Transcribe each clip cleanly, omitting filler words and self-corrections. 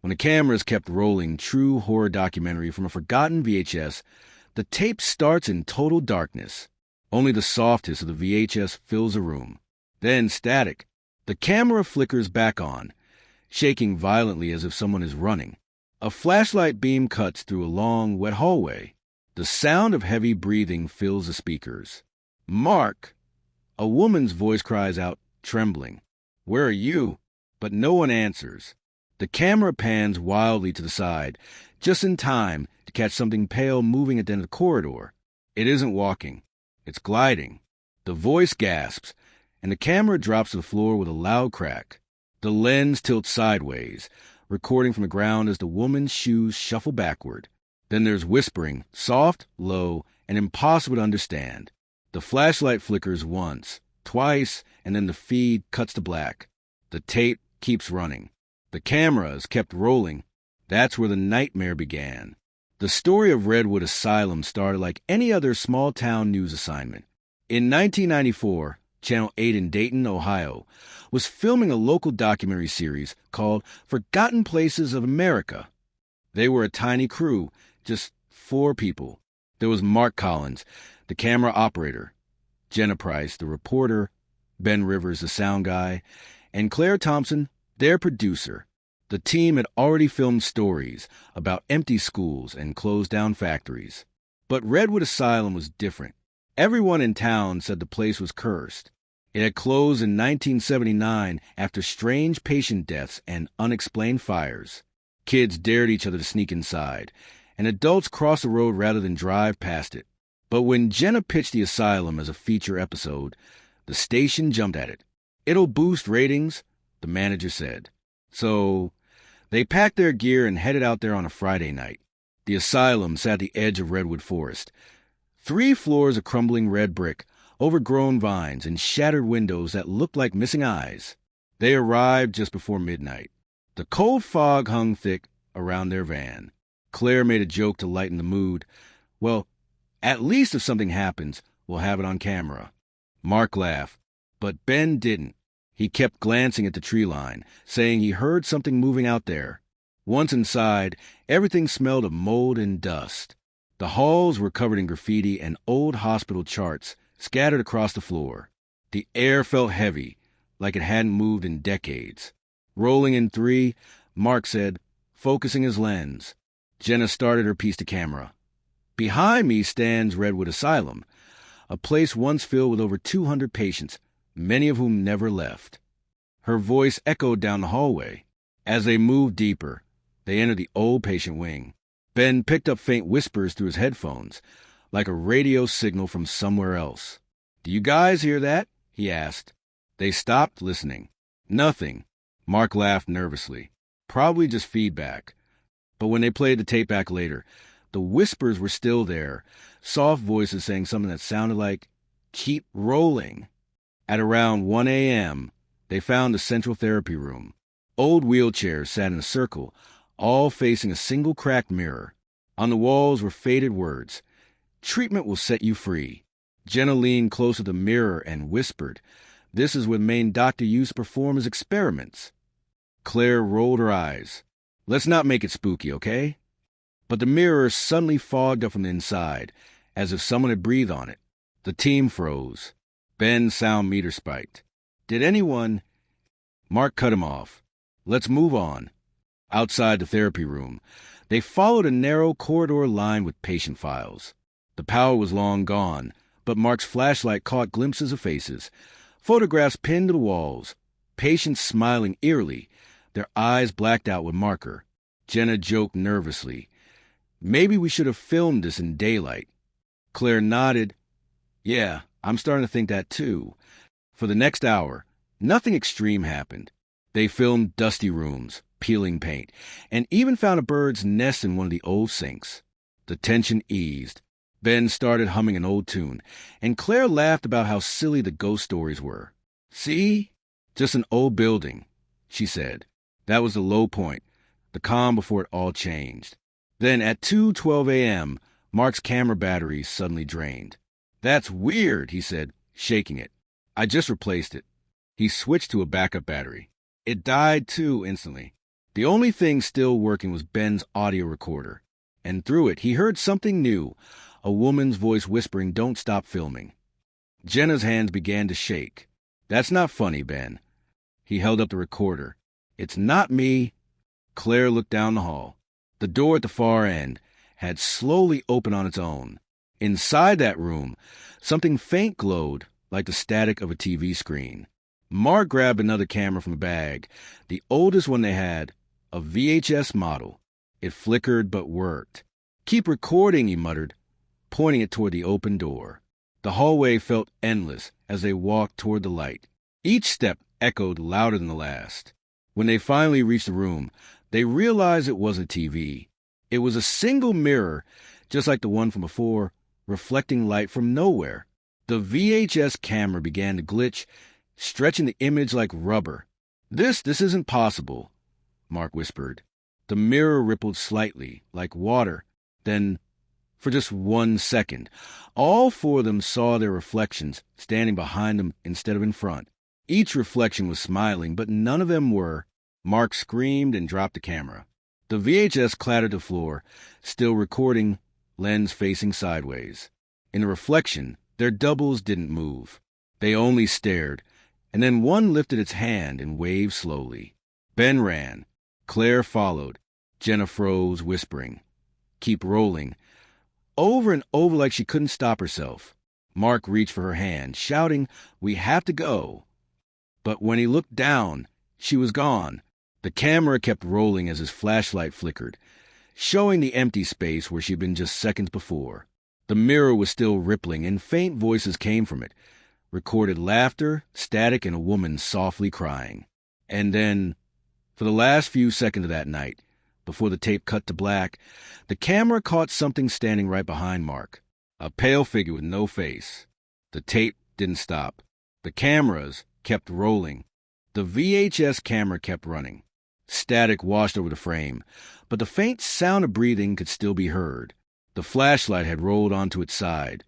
When the cameras kept rolling true horror documentary from a forgotten VHS, the tape starts in total darkness. Only the soft hiss of the VHS fills the room. Then static. The camera flickers back on, shaking violently as if someone is running. A flashlight beam cuts through a long, wet hallway. The sound of heavy breathing fills the speakers. "Mark!" A woman's voice cries out, trembling. "Where are you?" But no one answers. The camera pans wildly to the side, just in time to catch something pale moving at the end of the corridor. It isn't walking. It's gliding. The voice gasps, and the camera drops to the floor with a loud crack. The lens tilts sideways, recording from the ground as the woman's shoes shuffle backward. Then there's whispering, soft, low, and impossible to understand. The flashlight flickers once, twice, and then the feed cuts to black. The tape keeps running. The camera is kept rolling. That's where the nightmare began. The story of Redwood Asylum started like any other small-town news assignment. In 1994, Channel 8 in Dayton, Ohio, was filming a local documentary series called Forgotten Places of America. They were a tiny crew, just 4 people. There was Mark Collins, the camera operator, Jenna Price, the reporter, Ben Rivers, the sound guy, and Claire Thompson, their producer. The team had already filmed stories about empty schools and closed-down factories. But Redwood Asylum was different. Everyone in town said the place was cursed. It had closed in 1979 after strange patient deaths and unexplained fires. Kids dared each other to sneak inside, and adults crossed the road rather than drive past it. But when Jenna pitched the asylum as a feature episode, the station jumped at it. "It'll boost ratings," the manager said. So they packed their gear and headed out there on a Friday night. The asylum sat at the edge of Redwood Forest. 3 floors of crumbling red brick, overgrown vines, and shattered windows that looked like missing eyes. They arrived just before midnight. The cold fog hung thick around their van. Claire made a joke to lighten the mood. "Well, at least if something happens, we'll have it on camera." Mark laughed, but Ben didn't. He kept glancing at the tree line, saying he heard something moving out there. Once inside, everything smelled of mold and dust. The halls were covered in graffiti and old hospital charts scattered across the floor. The air felt heavy, like it hadn't moved in decades. Rolling in 3, Mark said, focusing his lens. Jenna started her piece to camera. "Behind me stands Redwood Asylum, a place once filled with over 200 patients, many of whom never left." Her voice echoed down the hallway. As they moved deeper, they entered the old patient wing. Ben picked up faint whispers through his headphones, like a radio signal from somewhere else. "Do you guys hear that?" he asked. They stopped listening. "Nothing." Mark laughed nervously. "Probably just feedback." But when they played the tape back later, the whispers were still there, soft voices saying something that sounded like, "Keep rolling." At around 1 a.m., they found the central therapy room. Old wheelchairs sat in a circle, all facing a single cracked mirror. On the walls were faded words. "Treatment will set you free." Jenna leaned close to the mirror and whispered, "This is what main doctor used to perform his experiments." Claire rolled her eyes. "Let's not make it spooky, okay?" But the mirror suddenly fogged up from the inside, as if someone had breathed on it. The team froze. Ben's sound meter spiked. "Did anyone—" Mark cut him off. "Let's move on." Outside the therapy room, they followed a narrow corridor lined with patient files. The power was long gone, but Mark's flashlight caught glimpses of faces, photographs pinned to the walls, patients smiling eerily, their eyes blacked out with marker. Jenna joked nervously, "Maybe we should have filmed this in daylight." Claire nodded. "Yeah, I'm starting to think that too." For the next hour, nothing extreme happened. They filmed dusty rooms, peeling paint, and even found a bird's nest in one of the old sinks. The tension eased. Ben started humming an old tune, and Claire laughed about how silly the ghost stories were. "See? Just an old building," she said. That was the low point, the calm before it all changed. Then at 2:12 a.m., Mark's camera battery suddenly drained. "That's weird," he said, shaking it. "I just replaced it." He switched to a backup battery. It died too instantly. The only thing still working was Ben's audio recorder, and through it he heard something new, a woman's voice whispering, "Don't stop filming." Jenna's hands began to shake. "That's not funny, Ben." He held up the recorder. "It's not me." Claire looked down the hall. The door at the far end had slowly opened on its own. Inside that room, something faint glowed like the static of a TV screen. Mark grabbed another camera from a bag, the oldest one they had, a VHS model. It flickered but worked. "Keep recording," he muttered, pointing it toward the open door. The hallway felt endless as they walked toward the light. Each step echoed louder than the last. When they finally reached the room, they realized it wasn't a TV. It was a single mirror, just like the one from before, reflecting light from nowhere. The VHS camera began to glitch, stretching the image like rubber. This isn't possible," Mark whispered. The mirror rippled slightly, like water. Then, for just 1 second, all four of them saw their reflections standing behind them instead of in front. Each reflection was smiling, but none of them were. Mark screamed and dropped the camera. The VHS clattered to the floor, still recording, lens facing sideways. In the reflection, their doubles didn't move. They only stared, and then one lifted its hand and waved slowly. Ben ran. Claire followed. Jenna froze, whispering, "Keep rolling," over and over like she couldn't stop herself. Mark reached for her hand, shouting, "We have to go." But when he looked down, she was gone. The camera kept rolling as his flashlight flickered, showing the empty space where she'd been just seconds before. The mirror was still rippling, and faint voices came from it, recorded laughter, static, and a woman softly crying. And then, for the last few seconds of that night, before the tape cut to black, the camera caught something standing right behind Mark, a pale figure with no face. The tape didn't stop. The cameras kept rolling. The VHS camera kept running. Static washed over the frame, but the faint sound of breathing could still be heard. The flashlight had rolled onto its side,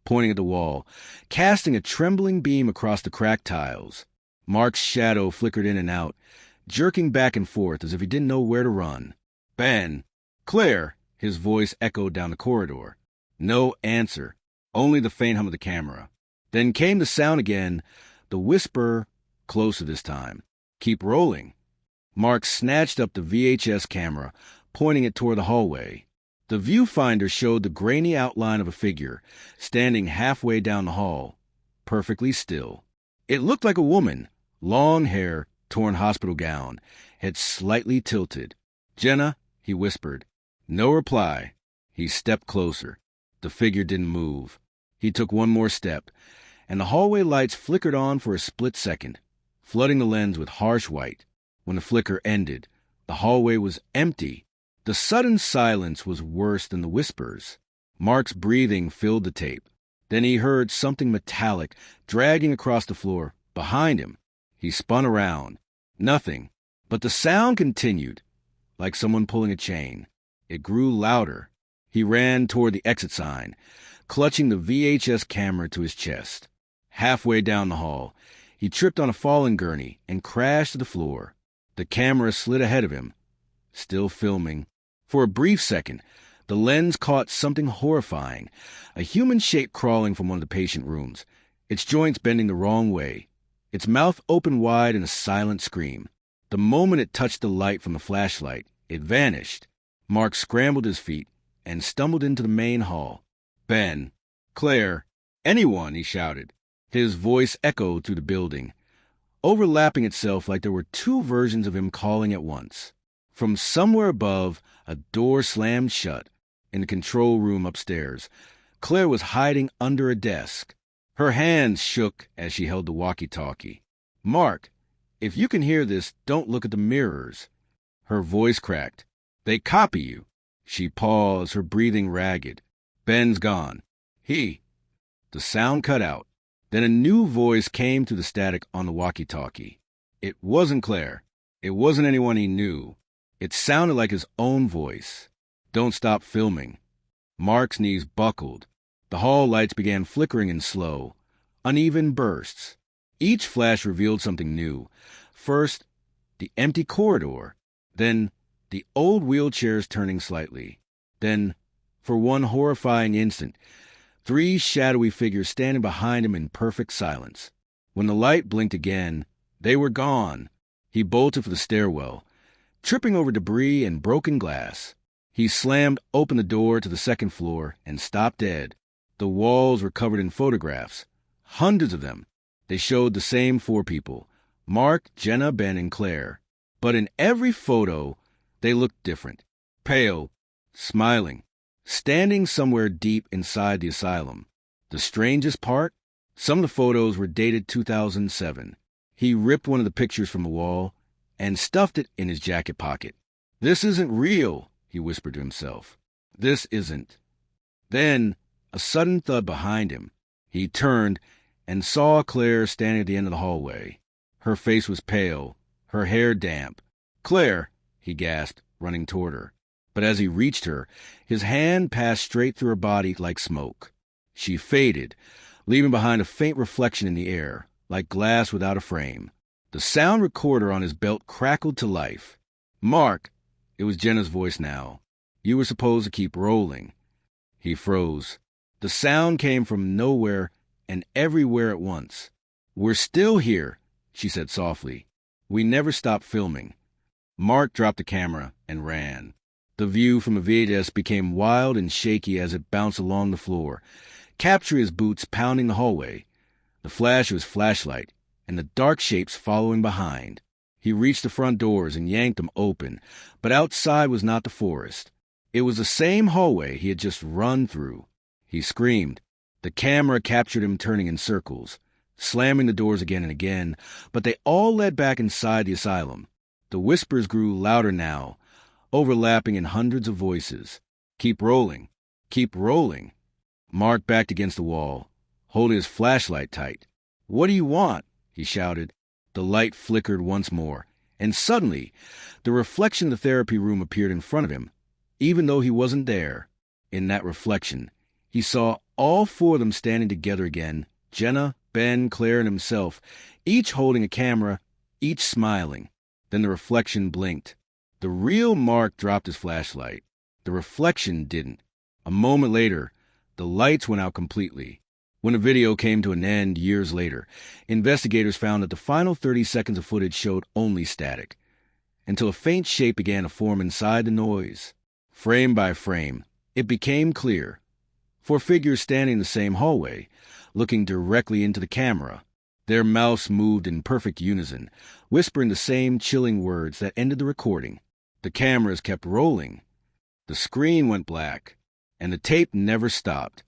pointing at the wall, casting a trembling beam across the cracked tiles. Mark's shadow flickered in and out, jerking back and forth as if he didn't know where to run. "Ben! Claire!" His voice echoed down the corridor. No answer, only the faint hum of the camera. Then came the sound again, the whisper, closer this time. "Keep rolling." Mark snatched up the VHS camera, pointing it toward the hallway. The viewfinder showed the grainy outline of a figure, standing halfway down the hall, perfectly still. It looked like a woman, long hair, torn hospital gown, head slightly tilted. "Jenna," he whispered. No reply. He stepped closer. The figure didn't move. He took one more step, and the hallway lights flickered on for a split second, flooding the lens with harsh white. When the flicker ended, the hallway was empty. The sudden silence was worse than the whispers. Mark's breathing filled the tape. Then he heard something metallic dragging across the floor behind him. He spun around. Nothing. But the sound continued, like someone pulling a chain. It grew louder. He ran toward the exit sign, clutching the VHS camera to his chest. Halfway down the hall, he tripped on a falling gurney and crashed to the floor. The camera slid ahead of him, still filming. For a brief second, the lens caught something horrifying, a human shape crawling from one of the patient rooms, its joints bending the wrong way, its mouth open wide in a silent scream. The moment it touched the light from the flashlight, it vanished. Mark scrambled his feet and stumbled into the main hall. "Ben! Claire! Anyone!" he shouted. His voice echoed through the building, overlapping itself like there were two versions of him calling at once. From somewhere above, a door slammed shut. In the control room upstairs, Claire was hiding under a desk. Her hands shook as she held the walkie-talkie. "Mark, if you can hear this, don't look at the mirrors." Her voice cracked. "They copy you." She paused, her breathing ragged. "Ben's gone. The sound cut out. Then a new voice came through the static on the walkie-talkie. It wasn't Claire. It wasn't anyone he knew. It sounded like his own voice. "Don't stop filming." Mark's knees buckled. The hall lights began flickering in slow, uneven bursts. Each flash revealed something new. First, the empty corridor. Then, the old wheelchairs turning slightly. Then, for one horrifying instant, 3 shadowy figures standing behind him in perfect silence. When the light blinked again, they were gone. He bolted for the stairwell, tripping over debris and broken glass. He slammed open the door to the second floor and stopped dead. The walls were covered in photographs, hundreds of them. They showed the same 4 people, Mark, Jenna, Ben, and Claire. But in every photo, they looked different. Pale, smiling, standing somewhere deep inside the asylum. The strangest part? Some of the photos were dated 2007. He ripped one of the pictures from the wall and stuffed it in his jacket pocket. "This isn't real," he whispered to himself. "This isn't." Then, a sudden thud behind him. He turned and saw Claire standing at the end of the hallway. Her face was pale, her hair damp. "Claire," he gasped, running toward her. But as he reached her, his hand passed straight through her body like smoke. She faded, leaving behind a faint reflection in the air, like glass without a frame. The sound recorder on his belt crackled to life. "Mark," it was Jenna's voice now. "You were supposed to keep rolling." He froze. The sound came from nowhere and everywhere at once. "We're still here," she said softly. "We never stopped filming." Mark dropped the camera and ran. The view from the VHS became wild and shaky as it bounced along the floor, capturing his boots pounding the hallway, the flash of his flashlight, and the dark shapes following behind. He reached the front doors and yanked them open, but outside was not the forest. It was the same hallway he had just run through. He screamed. The camera captured him turning in circles, slamming the doors again and again, but they all led back inside the asylum. The whispers grew louder now, overlapping in hundreds of voices. "Keep rolling. Keep rolling." Mark backed against the wall, holding his flashlight tight. "What do you want?" he shouted. The light flickered once more, and suddenly, the reflection of the therapy room appeared in front of him, even though he wasn't there. In that reflection, he saw all 4 of them standing together again, Jenna, Ben, Claire, and himself, each holding a camera, each smiling. Then the reflection blinked. The real Mark dropped his flashlight. The reflection didn't. A moment later, the lights went out completely. When the video came to an end years later, investigators found that the final 30 seconds of footage showed only static, until a faint shape began to form inside the noise. Frame by frame, it became clear. 4 figures standing in the same hallway, looking directly into the camera. Their mouths moved in perfect unison, whispering the same chilling words that ended the recording. The cameras kept rolling. The screen went black, and the tape never stopped.